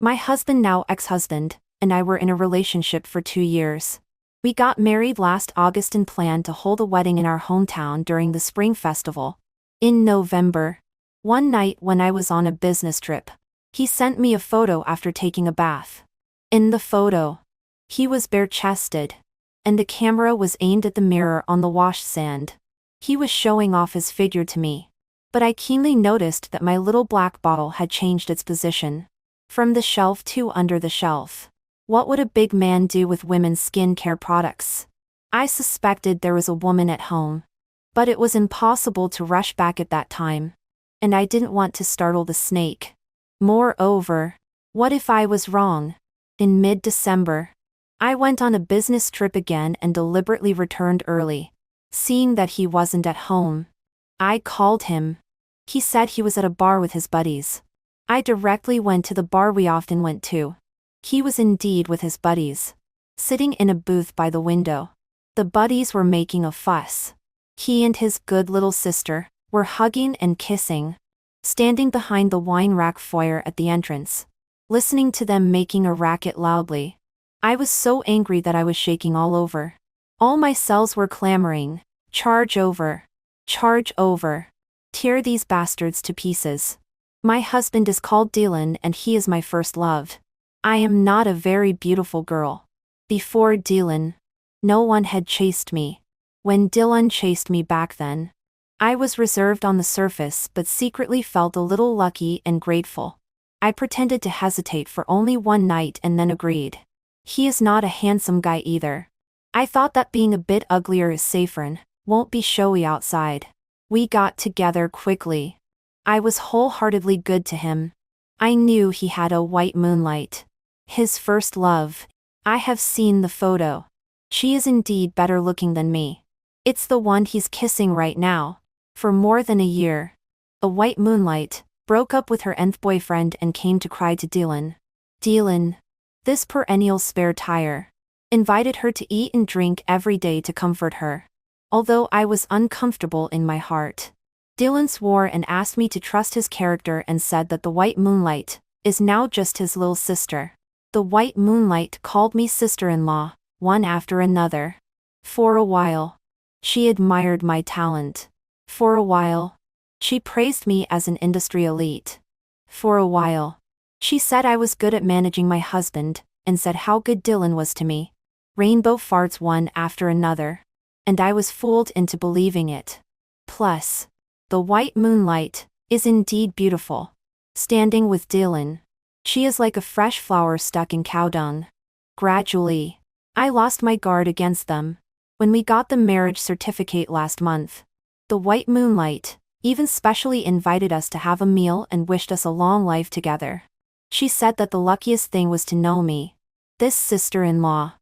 My husband, now ex-husband, and I were in a relationship for 2 years. We got married last August and planned to hold a wedding in our hometown during the spring festival. In November, one night when I was on a business trip, he sent me a photo after taking a bath. In the photo, he was bare-chested, and the camera was aimed at the mirror on the washstand. He was showing off his figure to me, but I keenly noticed that my little black bottle had changed its position. From the shelf to under the shelf. What would a big man do with women's skincare products? I suspected there was a woman at home. But it was impossible to rush back at that time. And I didn't want to startle the snake. Moreover, what if I was wrong? In mid-December, I went on a business trip again and deliberately returned early. Seeing that he wasn't at home, I called him. He said he was at a bar with his buddies. I directly went to the bar we often went to. He was indeed with his buddies, sitting in a booth by the window. The buddies were making a fuss. He and his good little sister were hugging and kissing, standing behind the wine rack foyer at the entrance, listening to them making a racket loudly. I was so angry that I was shaking all over. All my cells were clamoring, "Charge over! Charge over! Tear these bastards to pieces." My husband is called Dylan and he is my first love. I am not a very beautiful girl. Before Dylan, no one had chased me. When Dylan chased me back then, I was reserved on the surface but secretly felt a little lucky and grateful. I pretended to hesitate for only one night and then agreed. He is not a handsome guy either. I thought that being a bit uglier is safer and won't be showy outside. We got together quickly. I was wholeheartedly good to him. I knew he had a white moonlight. His first love. I have seen the photo. She is indeed better looking than me. It's the one he's kissing right now. For more than a year, a white moonlight broke up with her nth boyfriend and came to cry to Dylan. Dylan, this perennial spare tire, invited her to eat and drink every day to comfort her. Although I was uncomfortable in my heart, Dylan swore and asked me to trust his character and said that the white moonlight is now just his little sister. The white moonlight called me sister-in-law, one after another. For a while, she admired my talent. For a while, she praised me as an industry elite. For a while, she said I was good at managing my husband, and said how good Dylan was to me. Rainbow farts one after another. And I was fooled into believing it. Plus, the white moonlight is indeed beautiful. Standing with Dylan, she is like a fresh flower stuck in cow dung. Gradually, I lost my guard against them. When we got the marriage certificate last month, the white moonlight even specially invited us to have a meal and wished us a long life together. She said that the luckiest thing was to know me, this sister-in-law,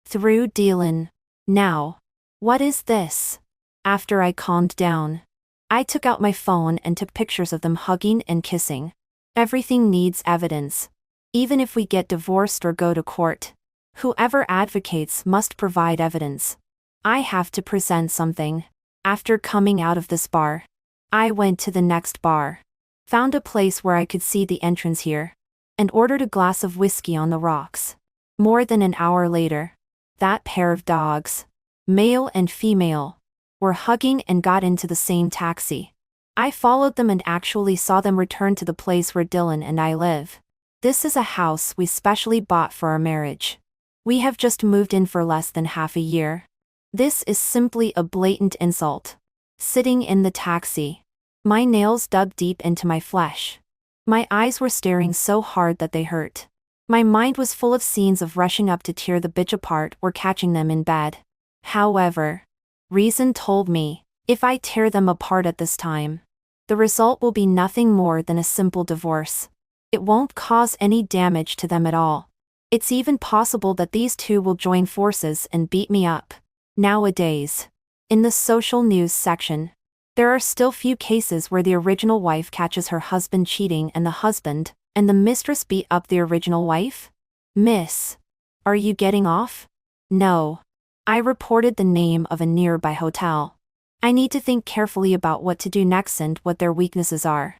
through Dylan. Now, what is this? After I calmed down, I took out my phone and took pictures of them hugging and kissing. Everything needs evidence. Even if we get divorced or go to court, whoever advocates must provide evidence. I have to present something. After coming out of this bar, I went to the next bar, found a place where I could see the entrance here, and ordered a glass of whiskey on the rocks. More than an hour later, that pair of dogs, male and female, were hugging and got into the same taxi. I followed them and actually saw them return to the place where Dylan and I live. This is a house we specially bought for our marriage. We have just moved in for less than half a year. This is simply a blatant insult. Sitting in the taxi, my nails dug deep into my flesh. My eyes were staring so hard that they hurt. My mind was full of scenes of rushing up to tear the bitch apart or catching them in bed. However, reason told me, if I tear them apart at this time, the result will be nothing more than a simple divorce. It won't cause any damage to them at all. It's even possible that these two will join forces and beat me up. Nowadays, in the social news section, there are still few cases where the original wife catches her husband cheating and the husband and the mistress beat up the original wife? Miss, are you getting off? No. I reported the name of a nearby hotel. I need to think carefully about what to do next and what their weaknesses are.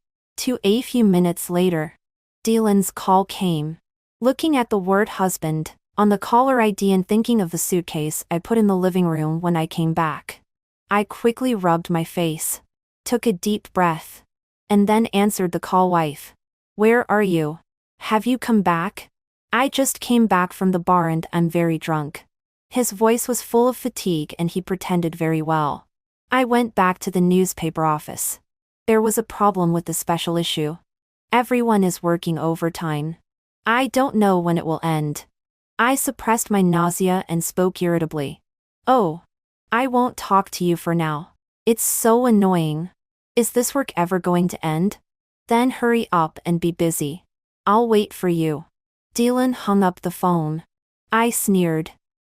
A few minutes later, Dylan's call came. Looking at the word husband on the caller ID and thinking of the suitcase I put in the living room when I came back. I quickly rubbed my face, took a deep breath, and then answered the call. Wife, where are you? Have you come back? I just came back from the bar and I'm very drunk. His voice was full of fatigue and he pretended very well. I went back to the newspaper office. There was a problem with the special issue. Everyone is working overtime. I don't know when it will end. I suppressed my nausea and spoke irritably. Oh, I won't talk to you for now. It's so annoying. Is this work ever going to end? Then hurry up and be busy. I'll wait for you. Dylan hung up the phone. I sneered.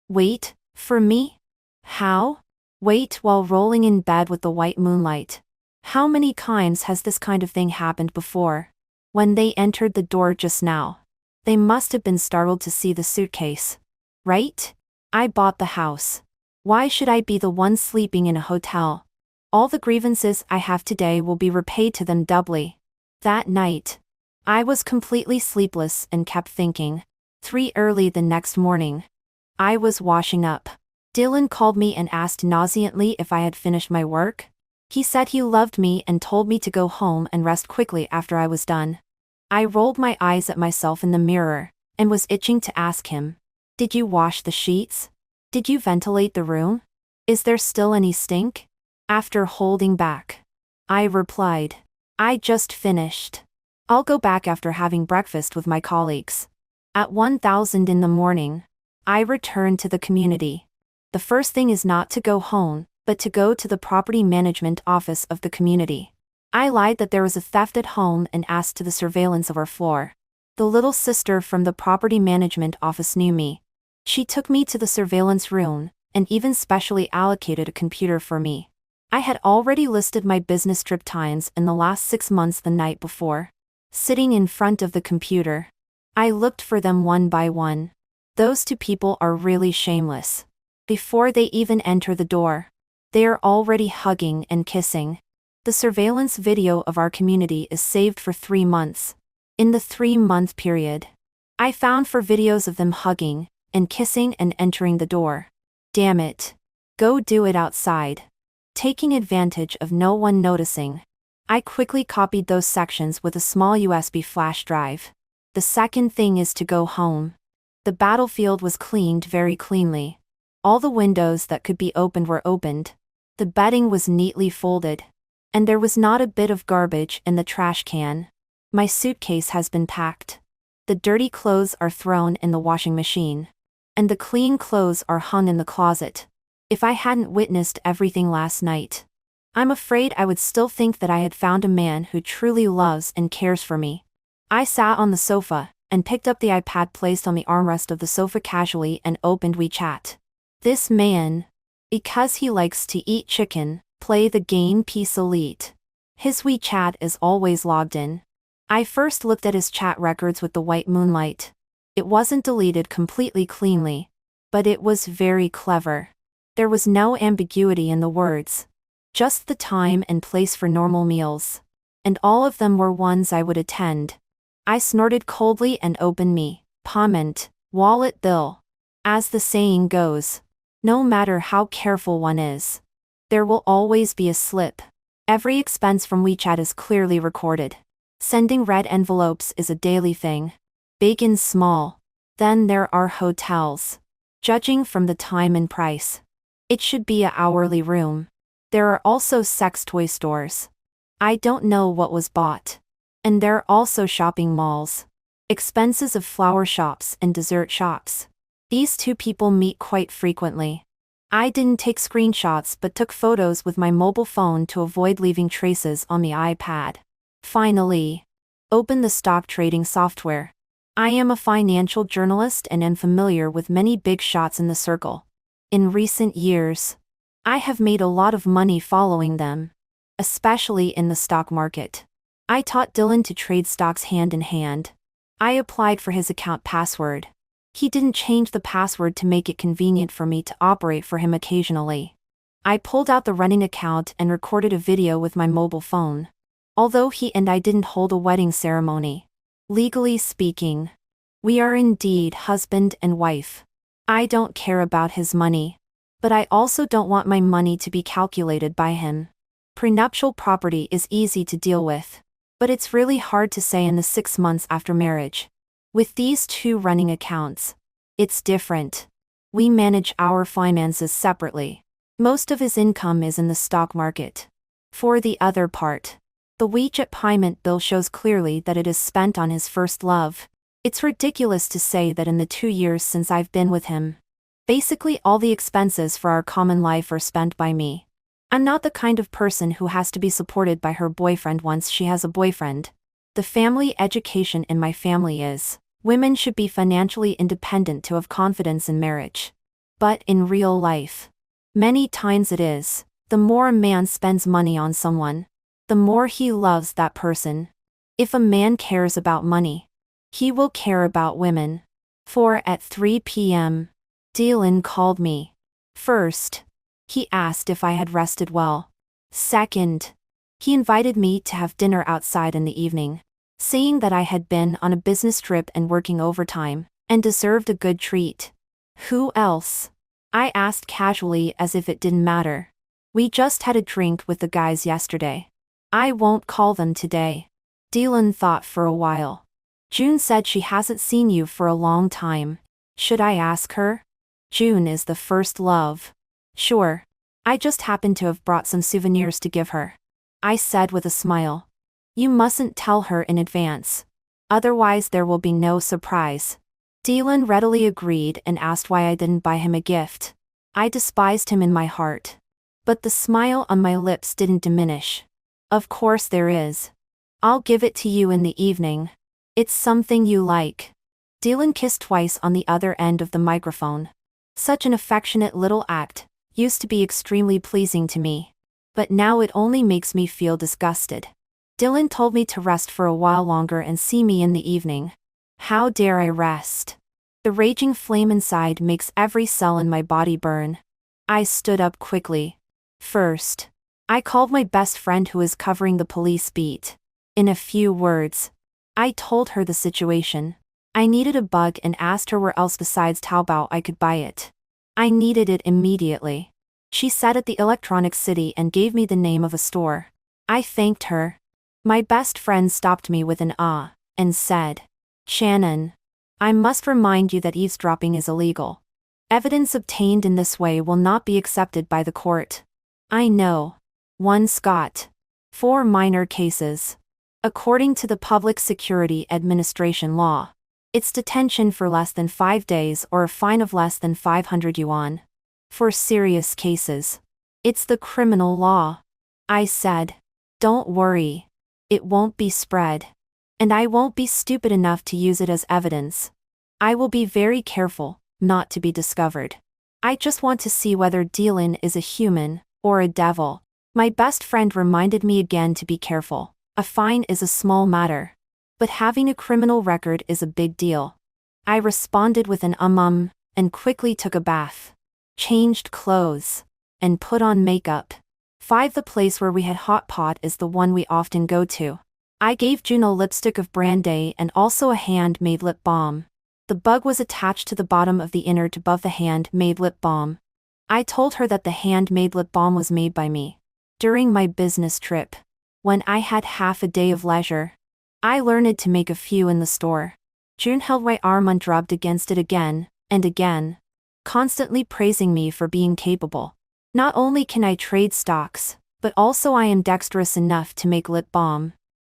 Wait, for me? How? Wait while rolling in bed with the white moonlight. How many times has this kind of thing happened before? When they entered the door just now, they must have been startled to see the suitcase. Right? I bought the house. Why should I be the one sleeping in a hotel? All the grievances I have today will be repaid to them doubly. That night, I was completely sleepless and kept thinking. 3 early the next morning, I was washing up. Dylan called me and asked nauseantly if I had finished my work. He said he loved me and told me to go home and rest quickly after I was done. I rolled my eyes at myself in the mirror, and was itching to ask him, did you wash the sheets? Did you ventilate the room? Is there still any stink? After holding back, I replied, I just finished. I'll go back after having breakfast with my colleagues. At 1,000 in the morning, I returned to the community. The first thing is not to go home, but to go to the property management office of the community. I lied that there was a theft at home and asked to the surveillance of our floor. The little sister from the property management office knew me. She took me to the surveillance room, and even specially allocated a computer for me. I had already listed my business trip times in the last 6 months the night before. Sitting in front of the computer, I looked for them one by one. Those 2 people are really shameless. Before they even enter the door, they are already hugging and kissing. The surveillance video of our community is saved for 3 months. In the 3-month period, I found 4 videos of them hugging and kissing and entering the door. Damn it. Go do it outside. Taking advantage of no one noticing, I quickly copied those sections with a small USB flash drive. The second thing is to go home. The battlefield was cleaned very cleanly. All the windows that could be opened were opened. The bedding was neatly folded. And there was not a bit of garbage in the trash can. My suitcase has been packed. The dirty clothes are thrown in the washing machine. And the clean clothes are hung in the closet. If I hadn't witnessed everything last night, I'm afraid I would still think that I had found a man who truly loves and cares for me. I sat on the sofa, and picked up the iPad placed on the armrest of the sofa casually and opened WeChat. This man, because he likes to eat chicken, play the game Peace Elite. His WeChat is always logged in. I first looked at his chat records with the white moonlight. It wasn't deleted completely cleanly, but it was very clever. There was no ambiguity in the words. Just the time and place for normal meals. And all of them were ones I would attend. I snorted coldly and opened me, comment, wallet bill. As the saying goes, no matter how careful one is, there will always be a slip. Every expense from WeChat is clearly recorded. Sending red envelopes is a daily thing. Big and small. Then there are hotels. Judging from the time and price, it should be a hourly room. There are also sex toy stores. I don't know what was bought. And there are also shopping malls. Expenses of flower shops and dessert shops. These 2 people meet quite frequently. I didn't take screenshots but took photos with my mobile phone to avoid leaving traces on the iPad. Finally, open the stock trading software. I am a financial journalist and am familiar with many big shots in the circle. In recent years, I have made a lot of money following them, especially in the stock market. I taught Dylan to trade stocks hand in hand. I applied for his account password. He didn't change the password to make it convenient for me to operate for him occasionally. I pulled out the running account and recorded a video with my mobile phone. Although he and I didn't hold a wedding ceremony, legally speaking, We are indeed husband and wife. I don't care about his money. But I also don't want my money to be calculated by him. Prenuptial property is easy to deal with. But it's really hard to say in the 6 months after marriage. With these two running accounts, it's different. We manage our finances separately. Most of his income is in the stock market. For the other part, the WeChat payment bill shows clearly that it is spent on his first love. It's ridiculous to say that in the 2 years since I've been with him, basically all the expenses for our common life are spent by me. I'm not the kind of person who has to be supported by her boyfriend once she has a boyfriend. The family education in my family is, women should be financially independent to have confidence in marriage. But in real life, many times it is, the more a man spends money on someone, the more he loves that person. If a man cares about money, he will care about women. At 3 p.m., Dylan called me. First, he asked if I had rested well. Second, he invited me to have dinner outside in the evening, saying that I had been on a business trip and working overtime, and deserved a good treat. Who else? I asked casually as if it didn't matter. We just had a drink with the guys yesterday. I won't call them today. Dylan thought for a while. June said she hasn't seen you for a long time. Should I ask her? June is the first love. Sure. I just happened to have brought some souvenirs to give her. I said with a smile. You mustn't tell her in advance. Otherwise there will be no surprise. Dylan readily agreed and asked why I didn't buy him a gift. I despised him in my heart. But the smile on my lips didn't diminish. Of course there is. I'll give it to you in the evening. It's something you like. Dylan kissed twice on the other end of the microphone. Such an affectionate little act used to be extremely pleasing to me. But now it only makes me feel disgusted. Dylan told me to rest for a while longer and see me in the evening. How dare I rest? The raging flame inside makes every cell in my body burn. I stood up quickly. First, I called my best friend who is covering the police beat. In a few words, I told her the situation. I needed a bug and asked her where else besides Taobao I could buy it. I needed it immediately. She said at the Electronic City and gave me the name of a store. I thanked her. My best friend stopped me with an ah, and said, Shannon, I must remind you that eavesdropping is illegal. Evidence obtained in this way will not be accepted by the court. I know. 1 Scott. 4 minor cases. According to the Public Security Administration law, it's detention for less than 5 days or a fine of less than 500 yuan. For serious cases, it's the criminal law. I said, don't worry. It won't be spread. And I won't be stupid enough to use it as evidence. I will be very careful not to be discovered. I just want to see whether Dylan is a human or a devil. My best friend reminded me again to be careful. A fine is a small matter. But having a criminal record is a big deal. I responded with an and quickly took a bath. Changed clothes. And put on makeup. 5 The place where we had hot pot is the one we often go to. I gave June a lipstick of brand A and also a handmade lip balm. The bug was attached to the bottom of the inner tube above the handmade lip balm. I told her that the handmade lip balm was made by me. During my business trip, when I had half a day of leisure, I learned to make a few in the store. June held my arm and rubbed against it again and again, constantly praising me for being capable. Not only can I trade stocks, but also I am dexterous enough to make lip balm.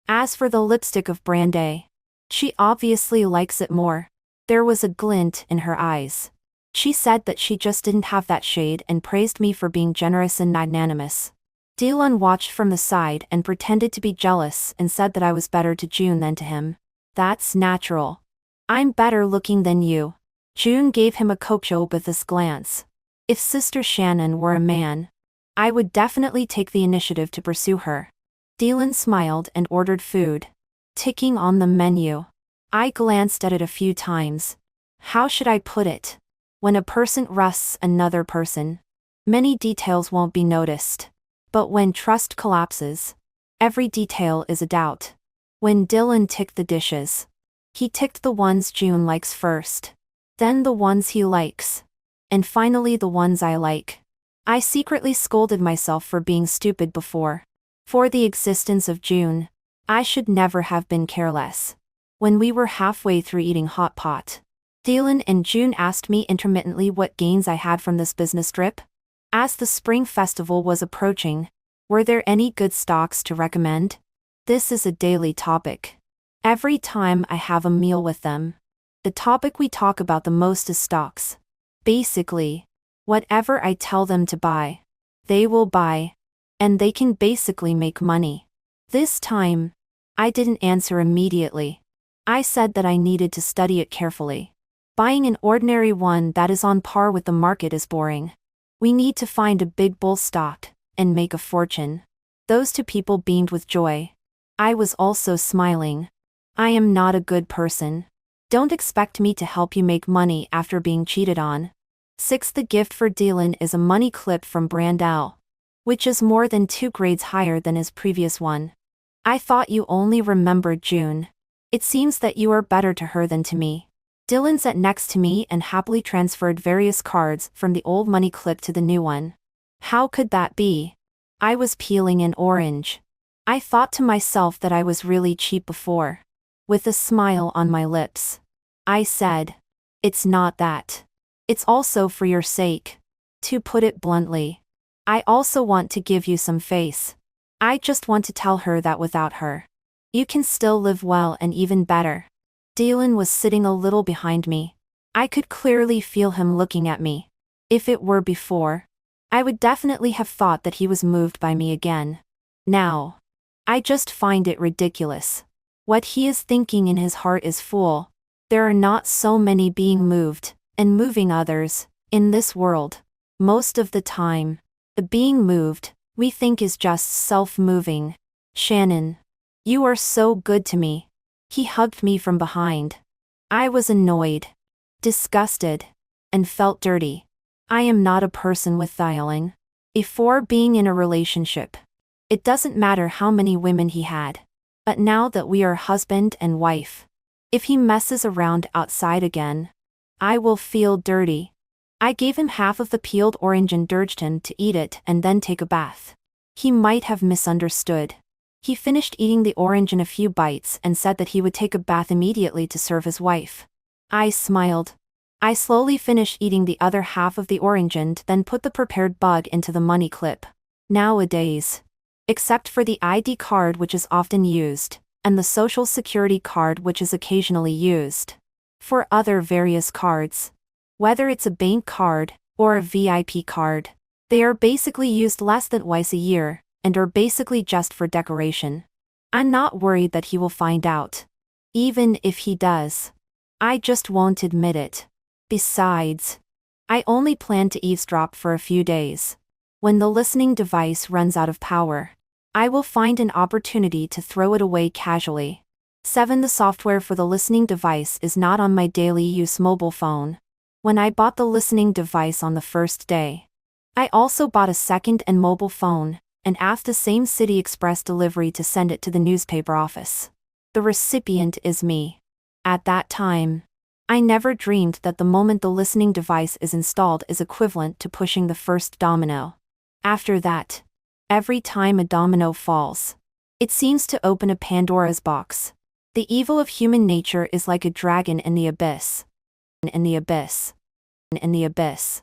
As for the lipstick of brand A, she obviously likes it more. There was a glint in her eyes. She said that she just didn't have that shade and praised me for being generous and magnanimous. Dylan watched from the side and pretended to be jealous and said that I was better to June than to him. That's natural. I'm better looking than you. June gave him a coquettious glance. If Sister Shannon were a man, I would definitely take the initiative to pursue her. Dylan smiled and ordered food. Ticking on the menu. I glanced at it a few times. How should I put it? When a person trusts another person, many details won't be noticed. But when trust collapses, every detail is a doubt. When Dylan ticked the dishes, He ticked the ones June likes first. Then the ones he likes. And finally the ones I like. I secretly scolded myself for being stupid before. For the existence of June. I should never have been careless. When we were halfway through eating hot pot, Dylan and June asked me intermittently what gains I had from this business trip. As the spring festival was approaching, were there any good stocks to recommend? This is a daily topic. Every time I have a meal with them, the topic we talk about the most is stocks. Basically, whatever I tell them to buy, they will buy, and they can basically make money. This time, I didn't answer immediately. I said that I needed to study it carefully. Buying an ordinary one that is on par with the market is boring. We need to find a big bull stock and make a fortune. Those two people beamed with joy. I was also smiling. I am not a good person. Don't expect me to help you make money after being cheated on. 6. The gift for Dylan is a money clip from brand L, which is more than 2 grades higher than his previous one. I thought you only remembered June. It seems that you are better to her than to me. Dylan sat next to me and happily transferred various cards from the old money clip to the new one. How could that be? I was peeling an orange. I thought to myself that I was really cheap before. With a smile on my lips, I said, "It's not that. It's also for your sake. To put it bluntly, I also want to give you some face. I just want to tell her that without her, you can still live well and even better." Dylan was sitting a little behind me. I could clearly feel him looking at me. If it were before, I would definitely have thought that he was moved by me again. Now, I just find it ridiculous. What he is thinking in his heart is fool. There are not so many being moved, and moving others, in this world. Most of the time, the being moved, we think is just self-moving. Shannon, you are so good to me. He hugged me from behind. I was annoyed, disgusted, and felt dirty. I am not a person with feeling. Before being in a relationship, it doesn't matter how many women he had. But now that we are husband and wife, if he messes around outside again, I will feel dirty. I gave him half of the peeled orange and urged him to eat it and then take a bath. He might have misunderstood. He finished eating the orange in a few bites and said that he would take a bath immediately to serve his wife. I smiled. I slowly finished eating the other half of the orange and then put the prepared bug into the money clip. Nowadays, except for the ID card which is often used, and the Social Security card which is occasionally used. For other various cards, whether it's a bank card or a VIP card, they are basically used less than twice a year, and are basically just for decoration. I'm not worried that he will find out. Even if he does, I just won't admit it. Besides, I only plan to eavesdrop for a few days. When the listening device runs out of power, I will find an opportunity to throw it away casually. 7. The software for the listening device is not on my daily use mobile phone. When I bought the listening device on the first day, I also bought a second and mobile phone, and asked the same City Express delivery to send it to the newspaper office. The recipient is me. At that time, I never dreamed that the moment the listening device is installed is equivalent to pushing the first domino. After that, every time a domino falls, it seems to open a Pandora's box. The evil of human nature is like a dragon in the abyss. In the abyss. In the abyss.